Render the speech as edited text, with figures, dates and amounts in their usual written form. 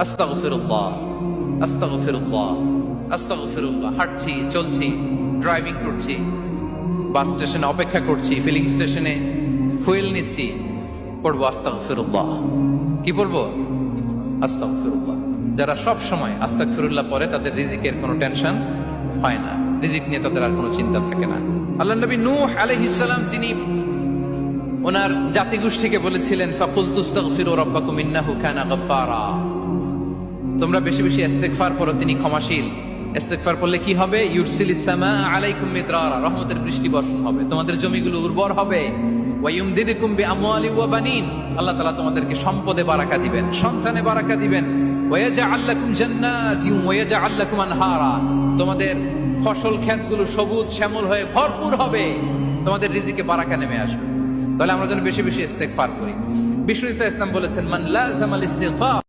আস্তাগফিরুল্লাহ আস্তাগফিরুল্লাহ আস্তাগফিরুল্লাহ। হাঁটছি, চলছি, ড্রাইভিং করছি, বাস স্টেশনে অপেক্ষা করছি, ফিলিং স্টেশনে ফুয়েল নিচ্ছি, পড়বো আস্তাগফিরুল্লাহ। কি পড়বো? আস্তাগফিরুল্লাহ। যারা সব সময় আস্তাগফিরুল্লাহ পড়ে তাদের রিজিকের কোনো টেনশন হয় না, রিজিক নিয়ে তাদের আর কোনো চিন্তা থাকে না। আল্লাহ নবী নূহ আলাইহিস সালাম যিনি ওনার জাতিগোষ্ঠীকে বলেছিলেন ফাকুলতু আস্তাগফিরু রাব্বাকুম ইন্নাহু কানা গাফফারা, তোমরা বেশি বেশি ইস্তেগফার করো, তিনি ক্ষমাশীল। ইস্তেগফার করলে কি হবে? ইউরসিলিস সামা আলাইকুম মিদরারা, রহমতের বৃষ্টি বর্ষণ হবে, তোমাদের জমিগুলো উর্বর হবে। ওয়া ইউমদিদুকুম বিআমওয়ালি ওয়া বানিন, আল্লাহ তাআলা তোমাদেরকে সম্পদে বারাকা দিবেন, সন্তানে বারাকা দিবেন। ওয়া ইয়াজআল লাকুম জান্নাতিন ওয়া ইয়াজআল লাকুম আনহারা, তোমাদের ফসল ক্ষেতগুলো সবুজ শ্যামল হয়ে ভরপুর হবে, তোমাদের রিজিকে বারাকা নেমে আসবে। তাহলে আমরা যেন বেশি বেশি ইস্তেগফার করি। বিষ্ণু ইসা ইসলাম বলেছেন মান লাযামাল ইস্তিগফার